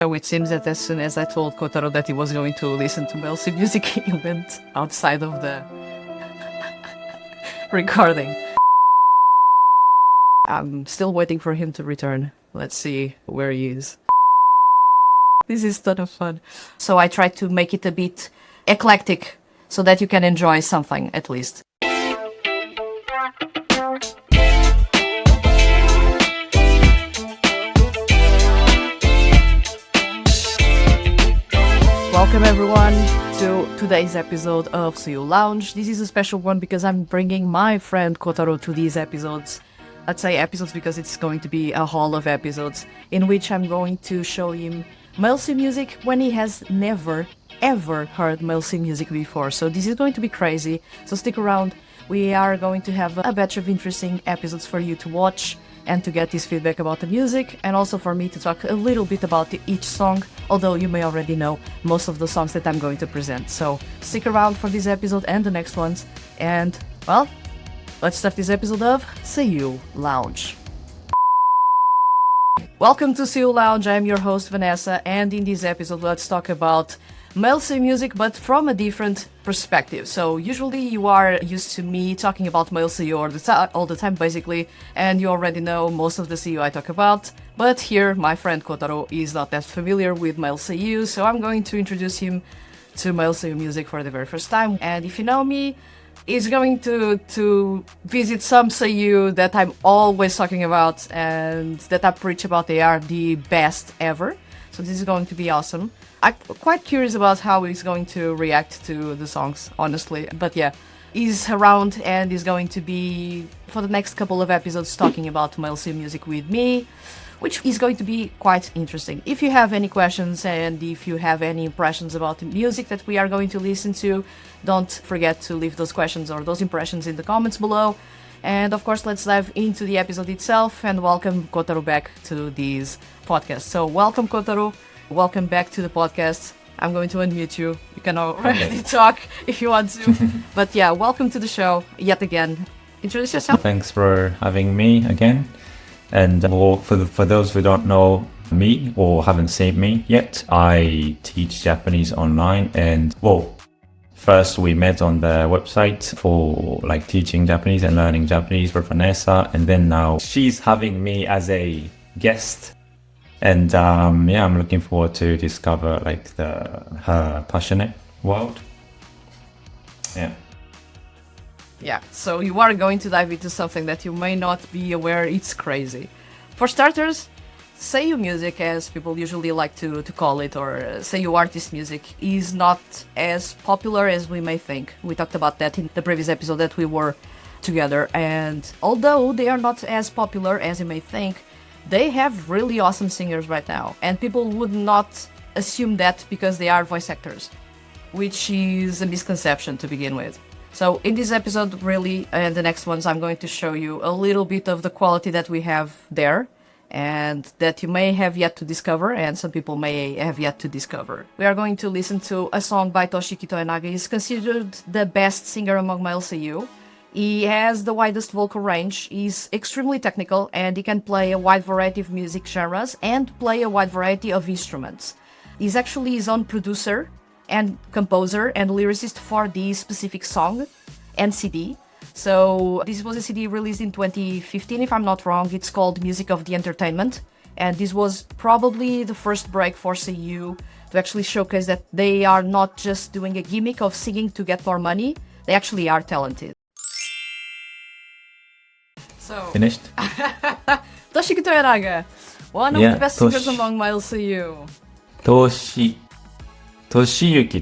So it seems that as soon as I told Kotaro that he was going to listen to Melcy music, he went outside of the recording. I'm still waiting for him to return. Let's see where he is. This is ton of fun. So I tried to make it a bit eclectic so that you can enjoy something at least. Welcome everyone to today's episode of Seiyuu Lounge. This is a special one because I'm bringing my friend Kotaro to these episodes. I'd say episodes because it's going to be a haul of episodes in which I'm going to show him Melcy music when he has never ever heard Melcy music before. So this is going to be crazy, so stick around. We are going to have a batch of interesting episodes for you to watch and to get his feedback about the music, and also for me to talk a little bit about each song, although you may already know most of the songs that I'm going to present. So stick around for this episode and the next ones, and well, let's start this episode of Seiyuu Lounge. Welcome to Seiyuu Lounge, I'm your host Vanessa, and in this episode let's talk about Melcy music, but from a different perspective. So usually you are used to me talking about Melcy all the time basically, and you already know most of the Seiyuu I talk about, but here my friend Kotaro is not that familiar with Seiyuu, so I'm going to introduce him to Melcy music for the very first time. And if you know me, he's going to visit some Seiyuu that I'm always talking about and that I preach about they are the best ever. So this is going to be awesome. I'm quite curious about how he's going to react to the songs, honestly. But yeah, he's around and he's going to be, for the next couple of episodes, talking about Melcy music with me, which is going to be quite interesting. If you have any questions and if you have any impressions about the music that we are going to listen to, don't forget to leave those questions or those impressions in the comments below. And of course, let's dive into the episode itself and welcome Kotaro back to this podcast. So welcome Kotaro, welcome back to the podcast. I'm going to unmute you. You can already talk if you want to. But yeah, welcome to the show yet again. Introduce yourself. Thanks for having me again. And for those who don't know me or haven't seen me yet, I teach Japanese online. And first we met on the website for like teaching Japanese and learning Japanese for Vanessa, and then now she's having me as a guest. And I'm looking forward to discover like her passionate world. Yeah, so you are going to dive into something that you may not be aware. It's crazy. For starters, Seiyuu music, as people usually like to call it, or Seiyuu artist music, is not as popular as we may think. We talked about that in the previous episode that we were together, and although they are not as popular as you may think, they have really awesome singers right now, and people would not assume that because they are voice actors, which is a misconception to begin with. So in this episode, really, and the next ones, I'm going to show you a little bit of the quality that we have there, and that you may have yet to discover, and some people may have yet to discover. We are going to listen to a song by Toshiyuki Toyonaga. He's considered the best singer among male Seiyuu. He has the widest vocal range, he's extremely technical, and he can play a wide variety of music genres and play a wide variety of instruments. He's actually his own producer and composer and lyricist for this specific song and CD. So this was a CD released in 2015, if I'm not wrong. It's called Music of the Entertainment, and this was probably the first break for Seiyuu to actually showcase that they are not just doing a gimmick of singing to get more money, they actually are talented. So Finished? Toshiyuki Toyonaga, one of the best singers among male Seiyuu. Toshiyuki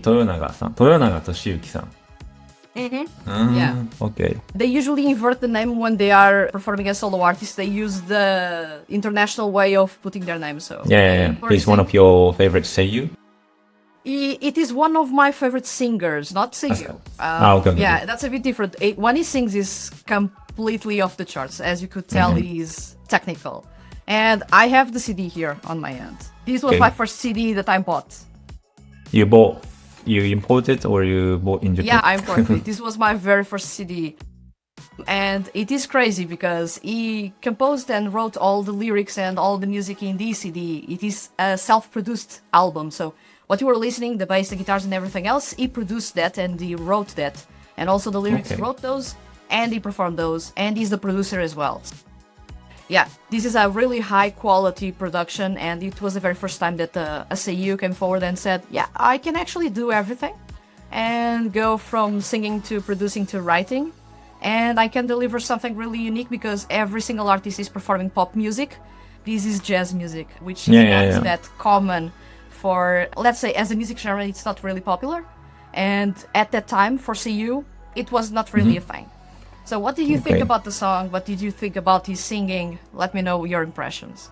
Toyonaga さん。Toyonaga Toshiyuki さん。Yeah. Okay. They usually invert the name when they are performing as solo artists. They use the international way of putting their name. So Yeah. He's one of your favorite Seiyuu? It is one of my favorite singers, not Seiyuu. Okay. Yeah, that's a bit different. When he sings, is completely off the charts. As you could tell, he's technical. And I have the CD here on my end. This was my first CD that I bought. You imported or you bought in Japan? Yeah, I imported it. This was my very first CD. And it is crazy because he composed and wrote all the lyrics and all the music in this CD. It is a self-produced album, so what you were listening, the bass, the guitars, and everything else, he produced that and he wrote that. And also the lyrics, Okay. wrote those, and he performed those, and he's the producer as well. Yeah, this is a really high quality production, and it was the very first time that a Seiyuu came forward and said, yeah, I can actually do everything, and go from singing to producing to writing, and I can deliver something really unique because every single artist is performing pop music. This is jazz music, which is not that common for, let's say, as a music genre, it's not really popular. And at that time, for Seiyuu, it was not really a thing. So what did you think about the song? What did you think about his singing? Let me know your impressions.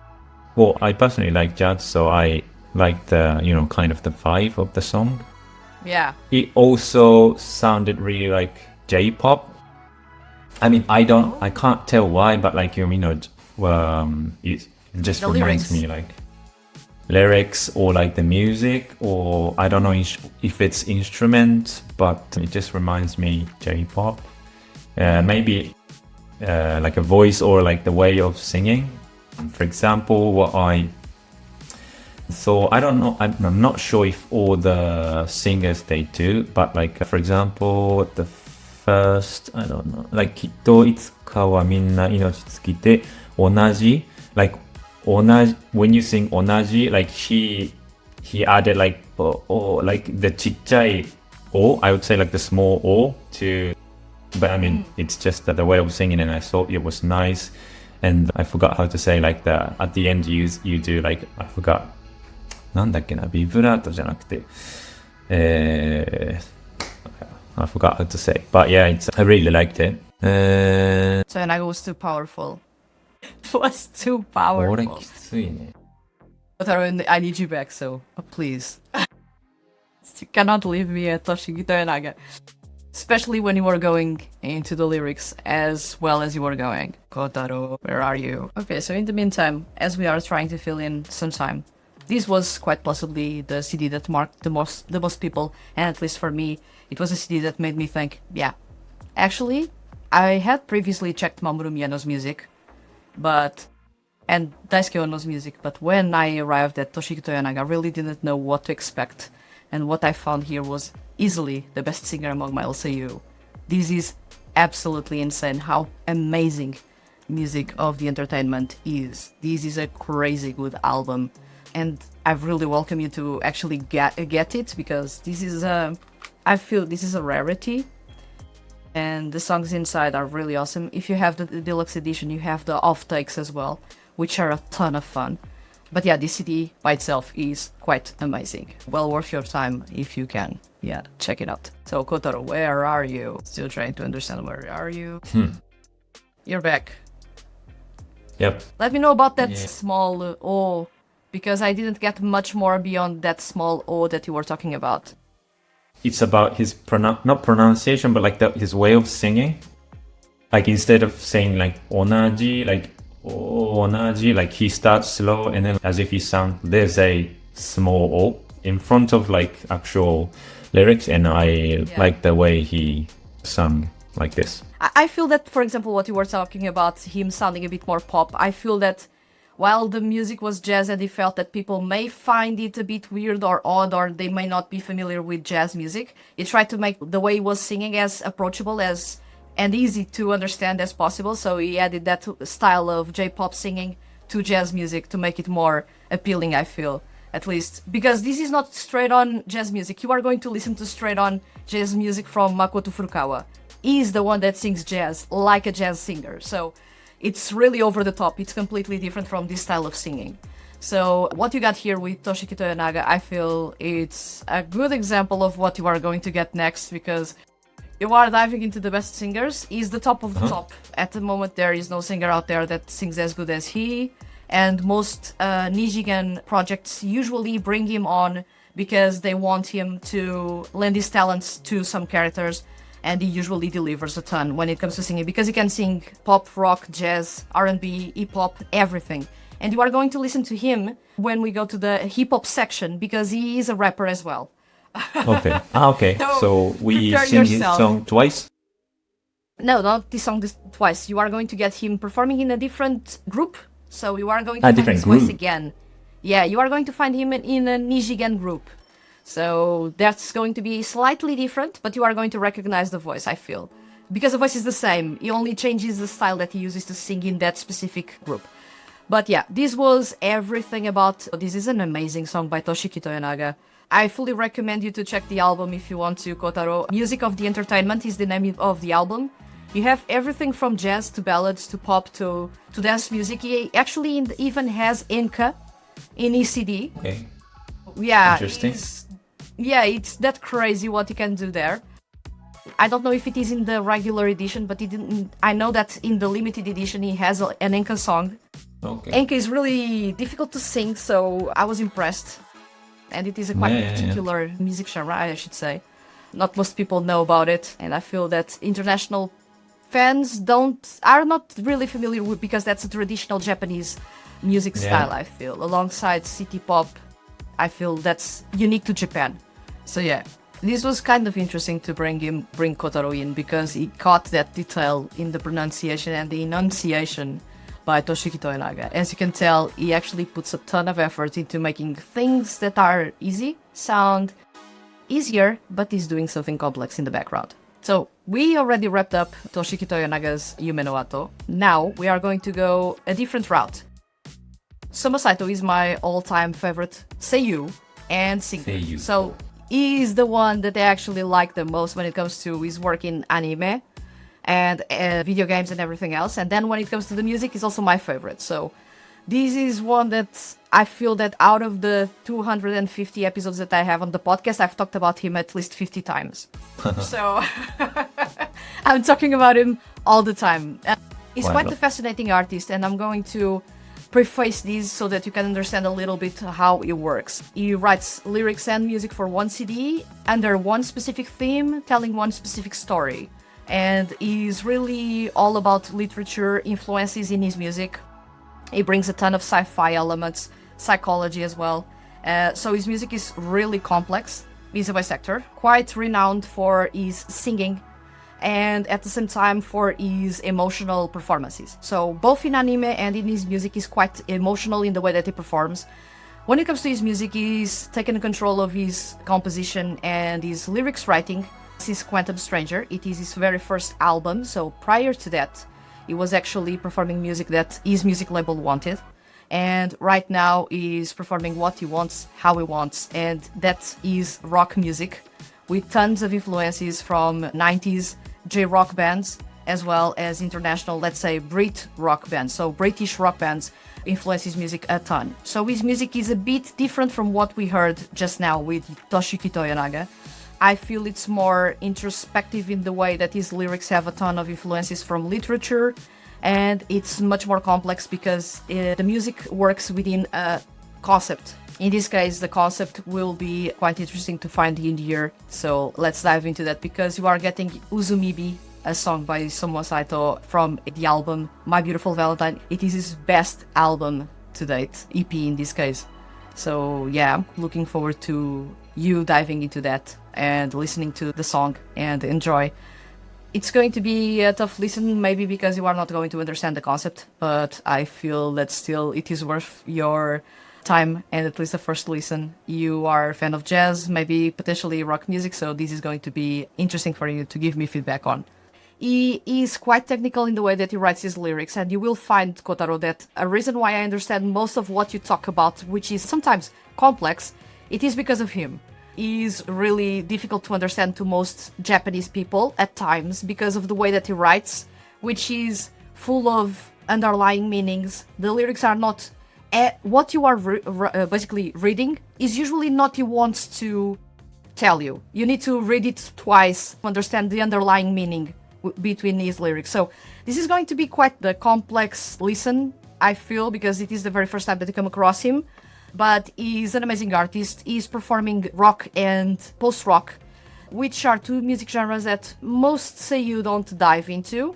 Well, I personally like jazz, so I like the, kind of the vibe of the song. Yeah. It also sounded really like J-pop. I mean, I can't tell why, but like, it just The reminds lyrics. me like lyrics or like the music, or I don't know if it's instrument, but it just reminds me J-pop. Maybe like a voice or like the way of singing. For example, I don't know, I'm not sure if all the singers they do, but like for example, the first, I don't know, like きっといつかはみんな命尽きて同じ like 同じ when you sing 同じ like he added like like the ちっちゃい o, I would say like the small o to, but I mean it's just the way of singing, and I thought it was nice. And I forgot how to say like at the end you do like, I forgot なんだっけな、ビブラートじゃなくて、I forgot how to say, but yeah, I really liked it. Toyonaga was too powerful. It was too これ powerful. きついね。 Kotaro, I need you back, so please. You cannot leave me at Toshiyuki Toyonaga. Especially when you were going into the lyrics as well as you were going. Kotaro, where are you? Okay, so in the meantime, as we are trying to fill in some time, this was quite possibly the CD that marked the most people, and at least for me, it was a CD that made me think, yeah. Actually, I had previously checked Mamoru Miyano's music, and Daisuke Ono's music, but when I arrived at Toshiyuki Toyonaga, I really didn't know what to expect, and what I found here was easily the best singer among my Seiyuu. This is absolutely insane how amazing music of the entertainment is. This is a crazy good album, and I really welcome you to actually get it, because this is I feel this is a rarity, and the songs inside are really awesome. If you have the deluxe edition, you have the offtakes as well, which are a ton of fun. But yeah, this CD by itself is quite amazing. Well worth your time if you can. Yeah, check it out. So Kotaro, where are you? Still trying to understand where are you? You're back. Yep. Let me know about that small O, because I didn't get much more beyond that small O that you were talking about. It's about his not pronunciation, but like his way of singing. Like instead of saying like onaji, like onaji, like he starts slow, and then as if he sounds, there's a small o in front of like actual lyrics, and I like the way he sung like this. I feel that, for example, what you were talking about, him sounding a bit more pop, I feel that while the music was jazz and he felt that people may find it a bit weird or odd, or they may not be familiar with jazz music, he tried to make the way he was singing as approachable as and easy to understand as possible. So he added that style of J-pop singing to jazz music to make it more appealing, I feel, at least. Because this is not straight on jazz music. You are going to listen to straight on jazz music from Makoto Furukawa. He is the one that sings jazz like a jazz singer. So it's really over the top. It's completely different from this style of singing. So what you got here with Toshiyuki Toyonaga, I feel it's a good example of what you are going to get next, because you are diving into the best singers. He's the top of the top. At the moment, there is no singer out there that sings as good as he. And most Nijigen projects usually bring him on because they want him to lend his talents to some characters. And he usually delivers a ton when it comes to singing, because he can sing pop, rock, jazz, R&B, hip-hop, everything. And you are going to listen to him when we go to the hip-hop section, because he is a rapper as well. Okay. Okay. So we prepare sing his yourself. song twice? No, not this song twice. You are going to get him performing in a different group. So you are going to find his voice again. Yeah, you are going to find him in a Nijigen group. So that's going to be slightly different, but you are going to recognize the voice, I feel. Because the voice is the same. He only changes the style that he uses to sing in that specific group. But yeah, this was everything about... This is an amazing song by Toshiyuki Toyonaga. I fully recommend you to check the album if you want to, Kotaro. Music of the Entertainment is the name of the album. You have everything from jazz to ballads to pop to dance music. He actually even has enka in his CD. Okay. Yeah. Interesting. It's that crazy what he can do there. I don't know if it is in the regular edition, but I know that in the limited edition he has an enka song. Okay. Enka is really difficult to sing, so I was impressed. And it is a quite particular music genre, I should say. Not most people know about it, and I feel that international fans are not really familiar with, because that's a traditional Japanese music style, I feel. Alongside city pop, I feel that's unique to Japan. So yeah, this was kind of interesting to bring Kotaro in, because he caught that detail in the pronunciation and the enunciation by Toshiyuki Toyonaga. As you can tell, he actually puts a ton of effort into making things that are easy sound easier, but he's doing something complex in the background. So we already wrapped up Toshiyuki Toyonaga's Yume no Ato. Now we are going to go a different route. Soma Saito is my all-time favorite seiyuu and singer. So he is the one that I actually like the most when it comes to his work in anime and video games and everything else. And then when it comes to the music, he's also my favorite. So this is one that I feel that out of the 250 episodes that I have on the podcast, I've talked about him at least 50 times. So I'm talking about him all the time. He's quite a fascinating artist, and I'm going to preface this so that you can understand a little bit how it works. He writes lyrics and music for one CD under one specific theme, telling one specific story. And he's really all about literature influences in his music. He brings a ton of sci-fi elements, psychology as well. So his music is really complex. He's a voice actor, quite renowned for his singing and at the same time for his emotional performances. So both in anime and in his music, he's quite emotional in the way that he performs. When it comes to his music, he's taken control of his composition and his lyrics writing since Quantum Stranger. It is his very first album, so prior to that, he was actually performing music that his music label wanted. And right now he's performing what he wants, how he wants, and that is rock music with tons of influences from 90s J-rock bands as well as international, let's say, Brit rock bands. So British rock bands influence his music a ton. So his music is a bit different from what we heard just now with Toshiyuki Toyonaga. I feel it's more introspective in the way that his lyrics have a ton of influences from literature, and it's much more complex because the music works within a concept. In this case, the concept will be quite interesting to find in here, so let's dive into that, because you are getting Uzumibi, a song by Soma Saito from the album My Beautiful Valentine. It is his best album to date, EP in this case. So yeah, I'm looking forward to you diving into that and listening to the song and enjoy. It's going to be a tough listen, maybe because you are not going to understand the concept, but I feel that still it is worth your time and at least the first listen. You are a fan of jazz, maybe potentially rock music, so this is going to be interesting for you to give me feedback on. He is quite technical in the way that he writes his lyrics, and you will find, Kotaro, that a reason why I understand most of what you talk about, which is sometimes complex, it is because of him. He is really difficult to understand to most Japanese people at times because of the way that he writes, which is full of underlying meanings. The lyrics are not... what you are basically reading is usually not he wants to tell you. You need to read it twice to understand the underlying meaning between his lyrics. So this is going to be quite the complex listen, I feel, because it is the very first time that I come across him. But he's an amazing artist. He's performing rock and post-rock, which are two music genres that most seiyuu don't dive into.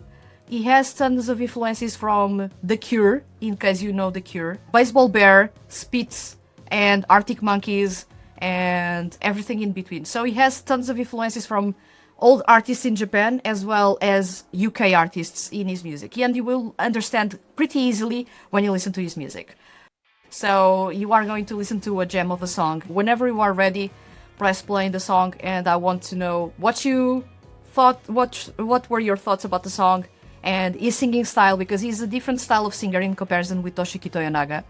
He has tons of influences from The Cure, in case you know The Cure, Baseball Bear, Spitz, and Arctic Monkeys, and everything in between. So he has tons of influences from old artists in Japan as well as UK artists in his music. And you will understand pretty easily when you listen to his music. So you are going to listen to a gem of a song. Whenever you are ready, press play in the song, and I want to know what you thought, what were your thoughts about the song and his singing style, because he's a different style of singer in comparison with Toshiyuki Toyonaga,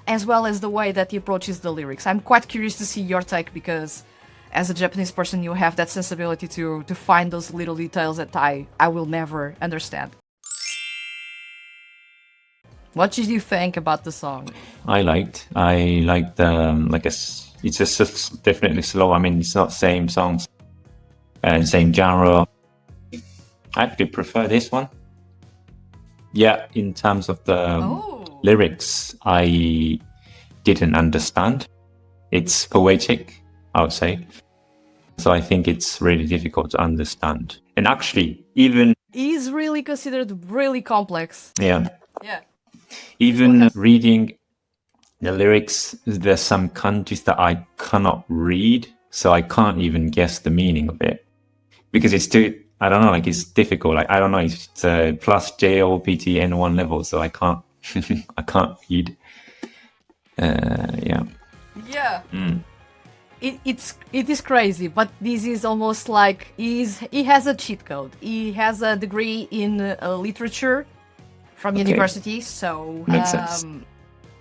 as well as the way that he approaches the lyrics. I'm quite curious to see your take, because as a Japanese person, you have that sensibility to find those little details that I will never understand. What did you think about the song? I liked it's just definitely slow. I mean, it's not same songs and same genre. I actually prefer this one. Yeah, in terms of the lyrics, I didn't understand. It's poetic, I would say. So I think it's really difficult to understand. And actually, even... He's really considered really complex. Yeah. Yeah. Even reading the lyrics, there's some kanjis that I cannot read, so I can't even guess the meaning of it. Because it's too, I don't know, like it's difficult. Like, I don't know, it's plus JOPT N1 level, so I can't, I can't read. Yeah. Yeah. It is crazy, but this is almost like he has a cheat code. He has a degree in literature from university, so makes sense.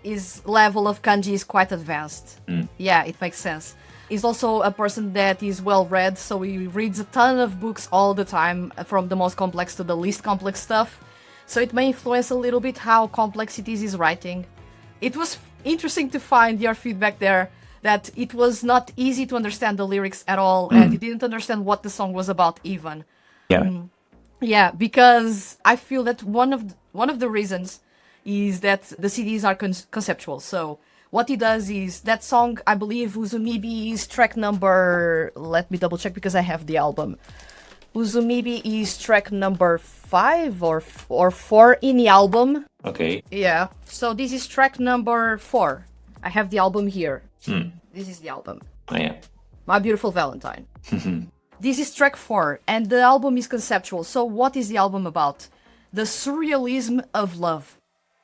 His level of kanji is quite advanced. Yeah, it makes sense. He's also a person that is well read, so he reads a ton of books all the time, from the most complex to the least complex stuff. So it may influence a little bit how complex it is his writing. It was interesting to find your feedback there, that it was not easy to understand the lyrics at all, and you didn't understand what the song was about even. Yeah. Yeah, because I feel that one of the reasons is that the CDs are conceptual. So what he does is that song, I believe Uzumibi is track number, let me double check because I have the album. Uzumibi is track number 5 or 4 in the album. Okay. Yeah, so this is track number 4. I have the album here. This is the album. Oh, yeah. My Beautiful Valentine. This is track 4, and the album is conceptual. So what is the album about? The surrealism of love.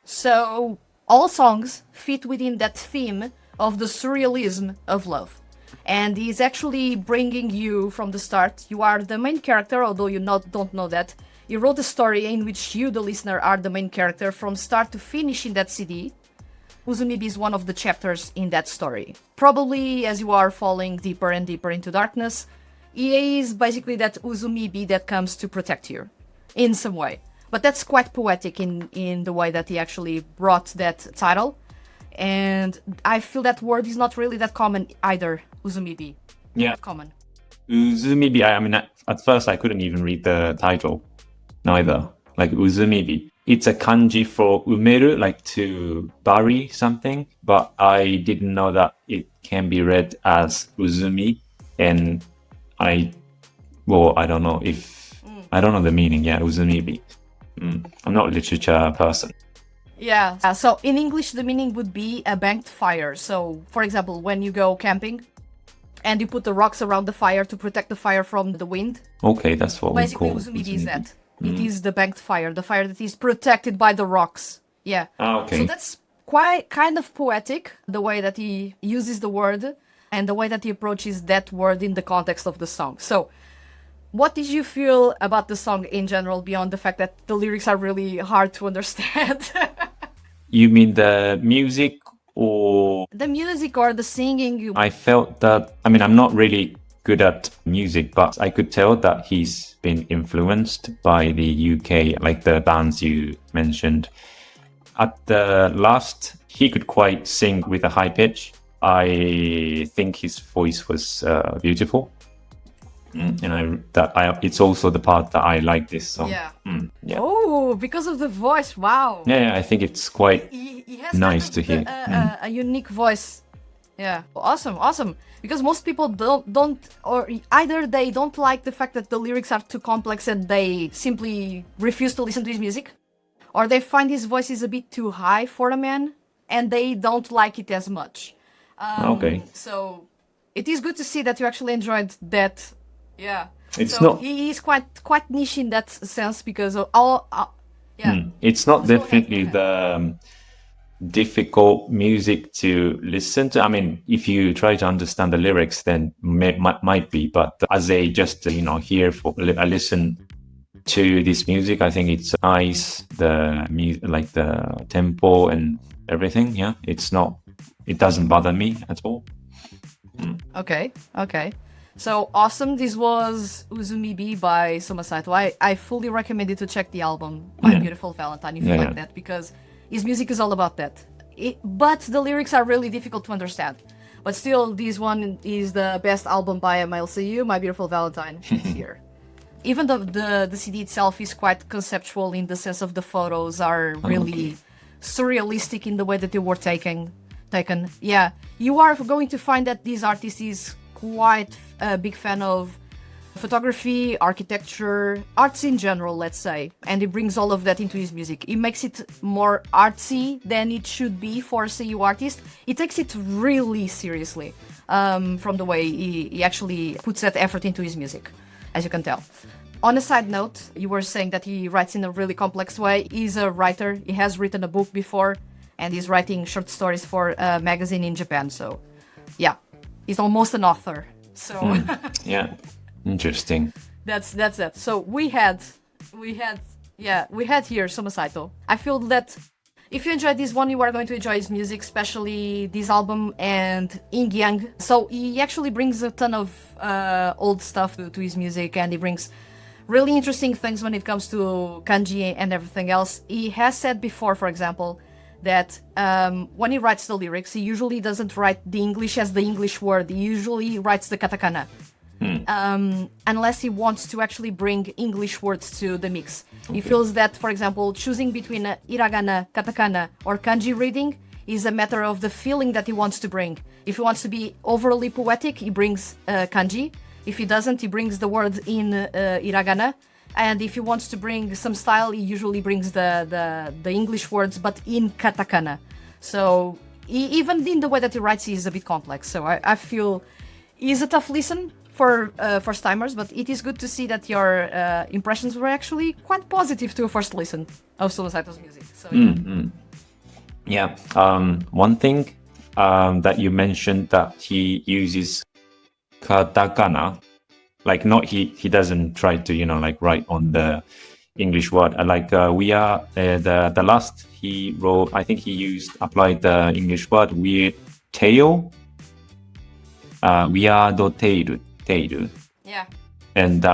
So all songs fit within that theme of the surrealism of love. And he's actually bringing you from the start. You are the main character, although you don't know that. He wrote a story in which you, the listener, are the main character from start to finish in that CD. Uzumibi is one of the chapters in that story. Probably as you are falling deeper and deeper into darkness, he is basically that Uzumibi that comes to protect you in some way. But that's quite poetic in the way that he actually brought that title. And I feel that word is not really that common either, Uzumibi. Yeah. Not common. Uzumibi, I mean, at first I couldn't even read the title, neither. Like Uzumibi. It's a kanji for umeru, like to bury something, but I didn't know that it can be read as uzumi, and I don't know I don't know the meaning, uzumibi. I'm not a literature person. Yeah, so in English the meaning would be a banked fire. So, for example, when you go camping and you put the rocks around the fire to protect the fire from the wind. Okay, that's what basically, we call Uzumibi is that. It is the banked fire, the fire that is protected by the rocks. Yeah. Okay. So that's quite kind of poetic, the way that he uses the word and the way that he approaches that word in the context of the song. So, what did you feel about the song in general, beyond the fact that the lyrics are really hard to understand? You mean the music or... The music or the singing? I felt that, I mean, I'm not really good at music, but I could tell that he's been influenced by the UK, like the bands you mentioned. At the last, he could quite sing with a high pitch. I think his voice was beautiful. And it's also the part that I like this song. Yeah. Yeah. Oh, because of the voice, wow. Yeah, I think it's quite He has nice kind to of hear. A unique voice. Yeah, awesome. Because most people don't, or either they don't like the fact that the lyrics are too complex and they simply refuse to listen to his music, or they find his voice is a bit too high for a man and they don't like it as much. Okay. So it is good to see that you actually enjoyed that. Yeah. It's So not. he is quite niche in that sense because of all. Yeah. It's not Let's go ahead, definitely go ahead. the difficult music to listen to. I mean, if you try to understand the lyrics, then might be. But as a just here for I listen to this music, I think it's nice. The like the tempo and everything. Yeah, it's not. It doesn't bother me at all. Okay, okay. So awesome. This was Uzumi B by Soma Saito. I fully recommend you to check the album My Beautiful Valentine if you like that, because his music is all about that. But the lyrics are really difficult to understand. But still, this one is the best album by a male Seiyuu, My Beautiful Valentine. It's here. Even though the CD itself is quite conceptual in the sense of the photos are really surrealistic in the way that they were taken. Yeah, you are going to find that this artist is quite a big fan of photography, architecture, arts in general, let's say, and he brings all of that into his music. He makes it more artsy than it should be for a Seiyuu artist. He takes it really seriously from the way he actually puts that effort into his music, as you can tell. On a side note, you were saying that he writes in a really complex way. He's a writer. He has written a book before, and he's writing short stories for a magazine in Japan. So, yeah, he's almost an author. So, Yeah, interesting. that's it. So we had here Soma Saito. I feel that if you enjoyed this one, you are going to enjoy his music, especially this album and Yin Yang. So he actually brings a ton of old stuff to his music, and he brings really interesting things when it comes to kanji and everything else. He has said before, for example, that when he writes the lyrics, he usually doesn't write the English as the English word. He usually writes the katakana. Unless he wants to actually bring English words to the mix. Okay. He feels that, for example, choosing between hiragana, katakana, or kanji reading is a matter of the feeling that he wants to bring. If he wants to be overly poetic, he brings kanji. If he doesn't, he brings the words in hiragana. And if he wants to bring some style, he usually brings the English words, but in katakana. So even in the way that he writes, he is a bit complex. So I feel he's a tough listen for first-timers, but it is good to see that your impressions were actually quite positive to a first listen of Soma Saito's music. So Yeah. One thing that you mentioned that he uses katakana, like not he doesn't try to like write on the English word. Like we are the last he wrote, I think he applied the English word weird tale. Weird tale. yeah. And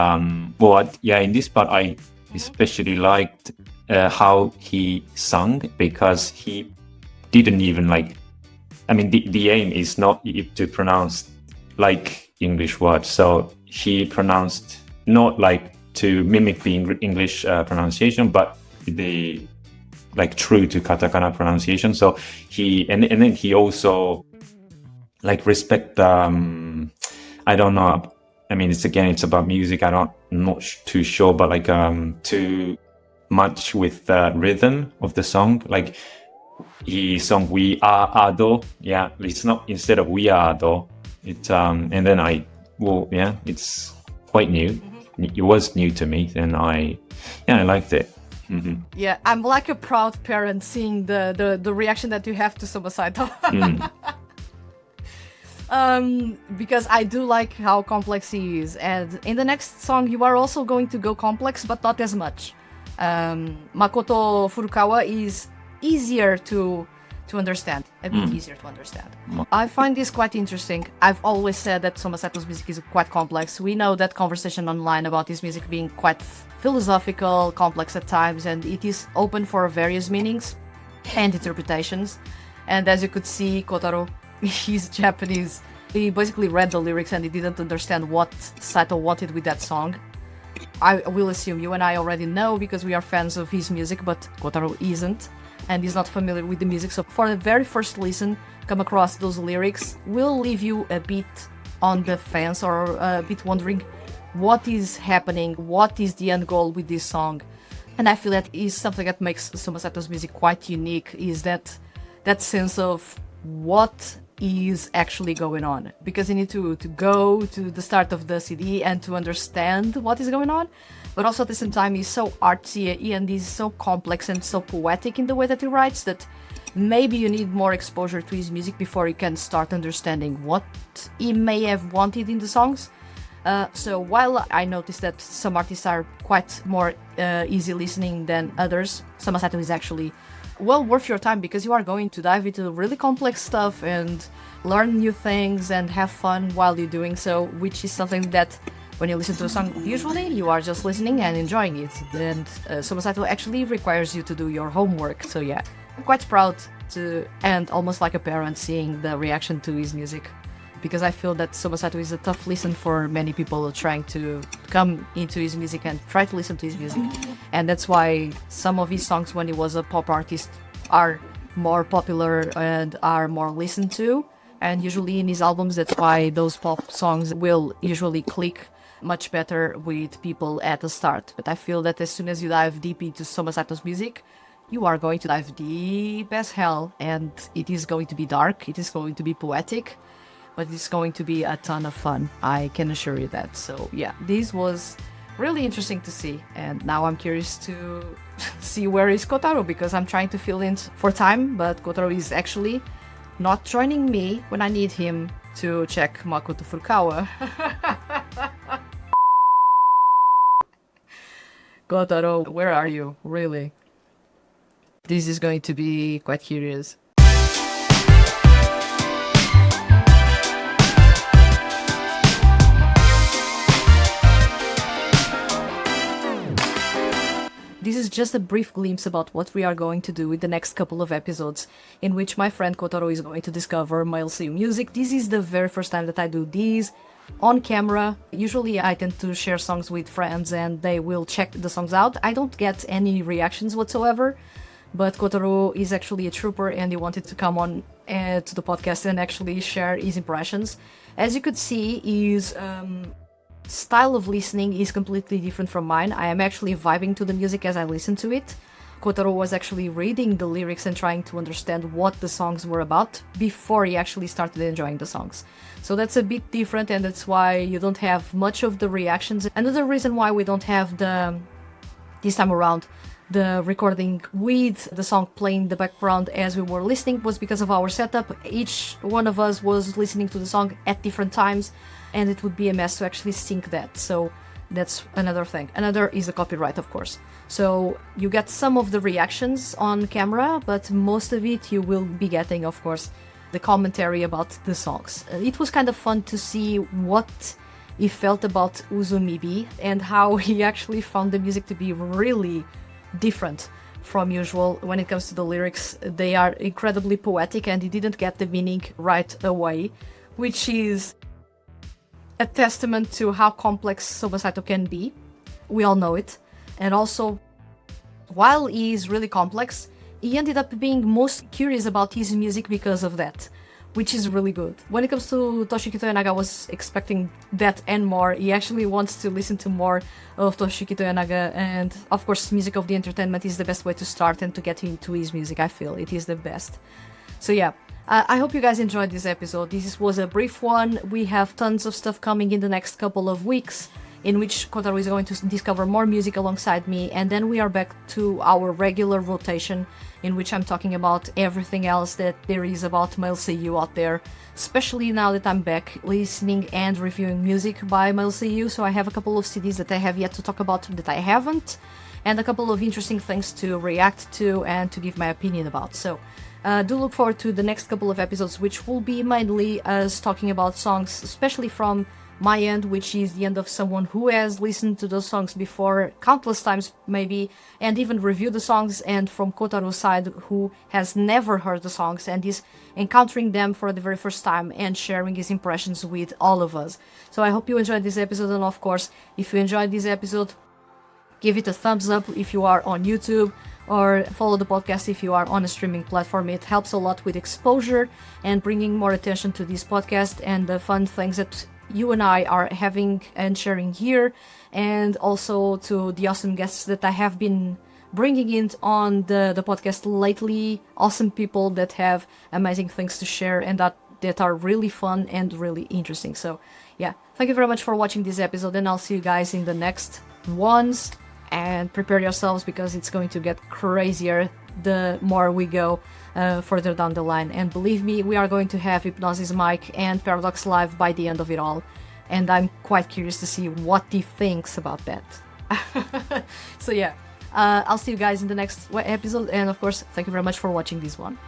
in this part I especially liked how he sung, because he didn't even the aim is not to pronounce like English words, so he pronounced not like to mimic the English pronunciation, but the true to katakana pronunciation. So he and then he also respect I don't know, I mean it's about music, I'm not too sure, but too much with the rhythm of the song. He sung we are ado, yeah, it's not instead of we are ado, it's and then it's quite new. It was new to me, and I liked it. Yeah, I'm like a proud parent seeing the reaction that you have to Soma Saito. Because I do like how complex he is, and in the next song you are also going to go complex, but not as much. Makoto Furukawa is easier to understand, a bit easier to understand. I find this quite interesting. I've always said that Soma Saito's music is quite complex. We know that conversation online about his music being quite philosophical, complex at times, and it is open for various meanings and interpretations. And as you could see, Kotaro, he's Japanese. He basically read the lyrics and he didn't understand what Saito wanted with that song. I will assume you and I already know because we are fans of his music, but Kotaro isn't, and he's not familiar with the music. So for the very first listen, come across those lyrics will leave you a bit on the fence, or a bit wondering what is happening, what is the end goal with this song. And I feel that is something that makes Soma Saito's music quite unique, is that sense of what is actually going on, because you need to go to the start of the CD and to understand what is going on. But also at the same time, he's so artsy and he's so complex and so poetic in the way that he writes that maybe you need more exposure to his music before you can start understanding what he may have wanted in the songs. So while I noticed that some artists are quite more easy listening than others, Soma Saito is actually well worth your time, because you are going to dive into really complex stuff and learn new things and have fun while you're doing so, which is something that when you listen to a song, usually you are just listening and enjoying it. And Soma Saito actually requires you to do your homework. So yeah, I'm quite proud to, and almost like a parent, seeing the reaction to his music, because I feel that Soma Saito is a tough listen for many people trying to come into his music and try to listen to his music. And that's why some of his songs, when he was a pop artist, are more popular and are more listened to. And usually in his albums, that's why those pop songs will usually click much better with people at the start. But I feel that as soon as you dive deep into Soma Saito's music, you are going to dive deep as hell, and it is going to be dark, it is going to be poetic, but it's going to be a ton of fun. I can assure you that. So yeah, this was really interesting to see, and now I'm curious to see where is Kotaro, because I'm trying to fill in for time, but Kotaro is actually not joining me when I need him to check Makoto Furukawa. Kotaro, where are you? Really? This is going to be quite curious. This is just a brief glimpse about what we are going to do with the next couple of episodes, in which my friend Kotaro is going to discover male Seiyuu music. This is the very first time that I do these on camera. Usually I tend to share songs with friends and they will check the songs out. I don't get any reactions whatsoever, but Kotaro is actually a trooper and he wanted to come on to the podcast and actually share his impressions. As you could see, his style of listening is completely different from mine. I am actually vibing to the music as I listen to it. Kotaro was actually reading the lyrics and trying to understand what the songs were about before he actually started enjoying the songs. So that's a bit different, and that's why you don't have much of the reactions. Another reason why we don't have this time around the recording with the song playing in the background as we were listening was because of our setup. Each one of us was listening to the song at different times, and it would be a mess to actually sync that. So that's another thing. Another is the copyright, of course. So you get some of the reactions on camera, but most of it you will be getting, of course, the commentary about the songs. It was kind of fun to see what he felt about Uzumibi and how he actually found the music to be really different from usual. When it comes to the lyrics, they are incredibly poetic and he didn't get the meaning right away, which is a testament to how complex Soma Saito can be. We all know it. And also, while he is really complex, he ended up being most curious about his music because of that, which is really good. When it comes to Toshiyuki Toyonaga, I was expecting that and more. He actually wants to listen to more of Toshiyuki Toyonaga, and of course, music of the entertainment is the best way to start and to get into his music. I feel it is the best. So yeah, I hope you guys enjoyed this episode. This was a brief one. We have tons of stuff coming in the next couple of weeks, in which Kotaro is going to discover more music alongside me, and then we are back to our regular rotation, in which I'm talking about everything else that there is about male Seiyuu out there, especially now that I'm back listening and reviewing music by male Seiyuu. So I have a couple of CDs that I have yet to talk about that I haven't, and a couple of interesting things to react to and to give my opinion about. So do look forward to the next couple of episodes, which will be mainly us talking about songs, especially from my end, which is the end of someone who has listened to those songs before countless times maybe, and even reviewed the songs, and from Kotaro's side, who has never heard the songs and is encountering them for the very first time and sharing his impressions with all of us. So I hope you enjoyed this episode, and of course, if you enjoyed this episode, give it a thumbs up if you are on YouTube, or follow the podcast if you are on a streaming platform. It helps a lot with exposure and bringing more attention to this podcast and the fun things that you and I are having and sharing here, and also to the awesome guests that I have been bringing in on the podcast lately. Awesome people that have amazing things to share and that that are really fun and really interesting. So yeah, thank you very much for watching this episode, and I'll see you guys in the next ones. And prepare yourselves, because it's going to get crazier the more we go further down the line. And believe me, we are going to have Hypnosis Mike and Paradox Live by the end of it all. And I'm quite curious to see what he thinks about that. So yeah, I'll see you guys in the next episode. And of course, thank you very much for watching this one.